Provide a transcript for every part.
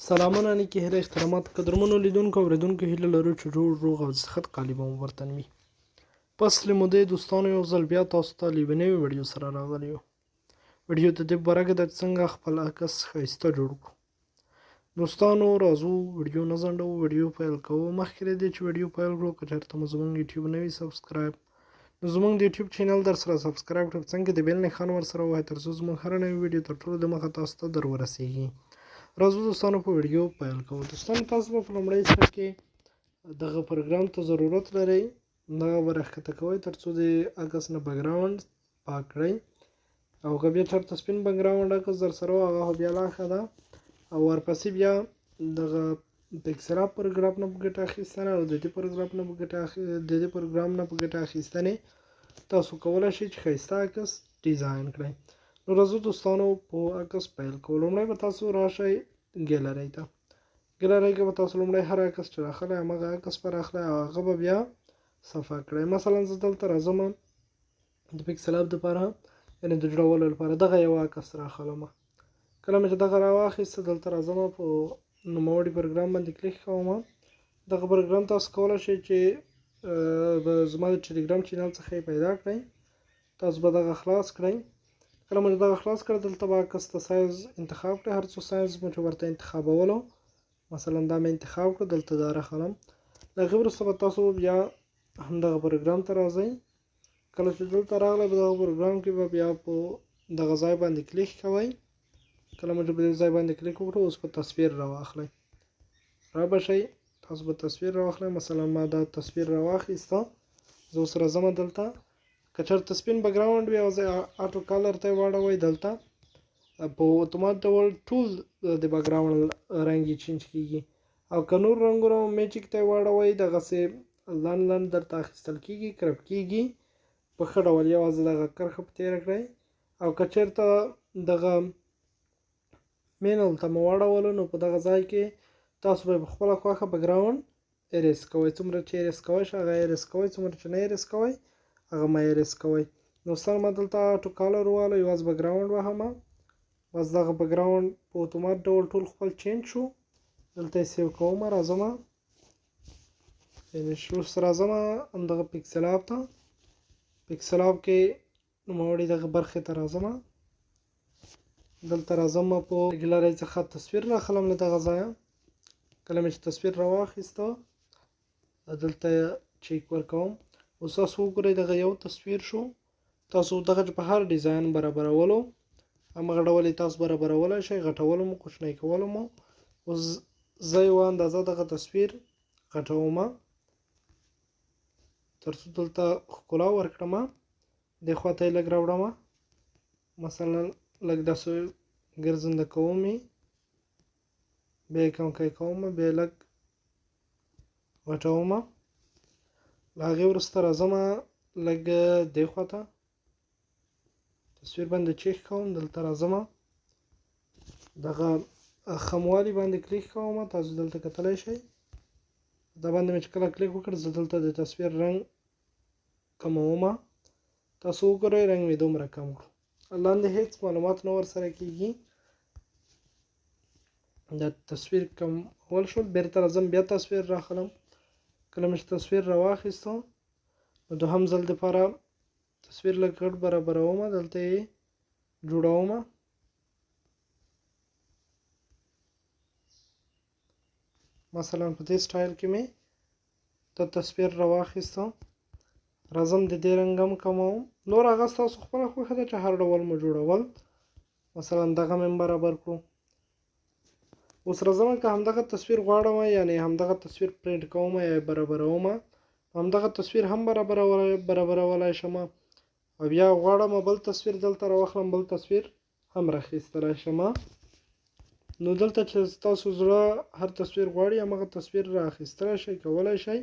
سلامونه نیکې هیله احترامات قدرمنو لیدونکو اوریدونکو هیله لرو چې ټول روغ او صحت قالب مو ورتن وي. پس له مودې دوستانو یو ځل بیا تاسو ته له نوې ویډیو سره راغلی یو. ویډیو ته دې برګه د څنګه خپل عکس ښایسته جوړ کړو. دوستانو راځو ویډیو نه ځنډوو، ویډیو پیل کوو. مخکې له دې چې ویډیو پیل کړو که چېرته مو زموږ یوټیوب نه وي سبسکرایب نو زموږ د یوټیوب چینل در سره سبسکرایب کړئ، څنګه د بیل نښان ورسره ووهئ تر څو زموږ هره نوې ویډیو تر ټولو دمخه تاسو ته در ورسیږي. راځو دوستانو په ویډیو پیل کوو. دوستانو تاسو به په لومړي سر کې دغه پروګرام ته ضرورت لرئ، دغه به راښکته کوئ تر څو د عکس نه بیکګراوند پاک کړئ، او که بیا چېرته سپین بیکګراوند عکس در سره و هغه بیا لا ښه ده، او ورپسې بیا دغه پکسل اپ پروګرام نه په ګټه اخیستنه او د دې پروګرام نه په ګټه اخیستنې تاسو کولی شئ چې ښایسته عکس ډیزاین کړئ. نو راځو دوستانو په عکس پیل کوو. لومړی به تاسو راشئ ګیلرۍ ته. ګیلرۍ کې به تاسو لومړی هر عکس چې راخلی همغه عکس به راخلی او هغه به بیا صفحه کړئ. مثلا زه دلته راځم د پکسل اپ دپاره، یعنې د جوړولو لپاره دغه یو عکس راخلم. کله مې چې دغه راواخیسته دلته راځم په نوموړي پروګرام باندې کلیک کوم. دغه پروګرام تاسو کولی شئ چې زما د ټلیګرام چینل څخه یې پیدا کړئ. تاسو به دغه خلاص کړئ. کله مو دغه خلاص کړ دلته به عکس ته سایز انتخاب کړئ، هر څو سایز مو چې ورته انتخابولو، مثلا دا مې انتخاب کړ، دلته دا راخلم. د هغې وروسته به تاسو بیا همدغه پروګرام ته راځئ. کله چې دلته راغلی په دغه پروګرام کې به بیا په دغه ځای باندې کلیک کوئ. کله مو چې په دې ځای باندې کلیک وکړو اوس به تصویر راواخلئ. را به شئ تاسو به تصویر راواخلئ. مثلا ما دا تصویر راواخیسته، زه اوس راځم دلته. که چېرته سپین بیکګراوند وي او زه آټو کلر ته یې واړوئ، دلته په اتومات ډول ټول د بیکګراوند رنګ یې چینج کېږي، او که نور رنګونه میجیک ته یې واړوئ دغسې لنډ درته اخیستل کېږي، کرپ کېږي په ښه ډول. یوازې دغه کرښه په تېره کړئ، او که چېرته دغه مینل ته مو واړولو نو په دغه ځای کې تاسو به یې په خپله خوښه بیکګراوند ایریز کوئ. څومره چې ایریز کوئ شئ هغه ایریز کوئ، څومره چې نه ایریز کوئ هغه مه ایریز کوئ. نو سر ما دلته آټو کالر وواله، یوازې بیکګراوند وهمه. بس دغه بیکګراوند په اتومات ډول ټول خپل چینج شو. دلته یې سیو کوم، راځم فینش. اوس راځم همدغه پکسل اپ ته. پکسل اپ کې نوموړي دغه برخې ته راځم. دلته راځم په ګیلرۍ څخه تصویر راخلم له دغه ځایه. کله مې چې تصویر راواخیسته دلته چیک ورکوم. اوس تاسو وګورئ دغه یو تصویر شو. تاسو دغه په هر ډیزاین برابرولو همغه ډول یې تاسو برابرولی شئ، غټولو مو کوچنی کولو مو. اوس زه یوه اندازه دغه تصویر غټوم تر څو دلته ښکلا ورکړم. دې خوا ته یې لږ راوړم، مثلا لږ داسې ګرځنده کوم یې، بیا یې کمکی کوم، بیا یې لږ غټوم. له هغې وروسته راځم لږ دې خوا ته تصویر باندې چیک کوم. دلته راځم دغه خموالي باندې کلیک کوم. تاسو دلته کتلی شئ دا باندې مې چې کله کلیک وکړ زه دلته د تصویر رنګ کموم. تاسو وګورئ رنګ مې دومره کم کړو. لاندې هیڅ معلومات نه ورسره کېږي. دا تصویر کمول شول. بیرته راځم بیا تصویر راخلم. کله مې چې تصویر راواخیستو نو دوهم ځل دپاره تصویر لږ غټ برابروم، دلته یې جوړوم. مثلا په دې سټایل کې مې دا تصویر راواخیسته. راځم د دې رنګ هم کموم. نور هغه ستاسو خپله خوښه ده چې هر ډول مو جوړول. مثلا دغه مې هم برابر کړو. اوس راځم که همدغه تصویر غواړم، یعنې همدغه تصویر پرنټ کوم یا برابروم، همدغه تصویر هم برابرولی شم، او بیا غواړم بل تصویر دلته راواخلم، بل تصویر هم راخیستلی شم. نو دلته چې ستاسو زړه هر تصویر غواړي همغه تصویر رااخیستلی شئ، کولی شئ.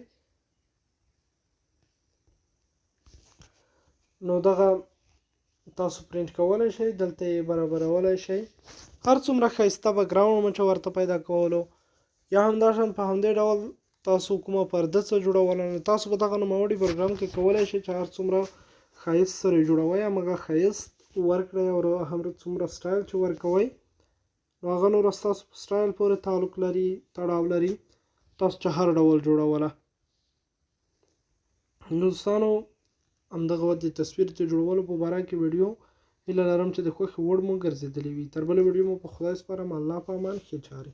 نو دغه تاسو پرنټ کولی شئ، دلته یې برابرولی شئ. هر څومره ښایسته بیکګراوند مو چې ورته پیدا کولو، یا همداشان په همدې ډول تاسو کومه پرده څه جوړوله، نو تاسو په دغه نوموړي پروګرام کې کولی شئ چې هر څومره ښایست سره جوړوئ همغه ښایست ورکړئ، او هر څومره سټایل چې ورکوئ نو نو هغه نور ستاسو په سټایل پورې تعلق لري، تړاو لري، تاسو چې هر ډول جوړوله. نو دوستانو همدغه د تصویر د جوړولو په باره کې ویډیو هیله لرم چې د خوښې وړ مو ګرځېدلې وي. تر بله ویډیو مو په خدای سپارم. الله په امان، ښې چارې.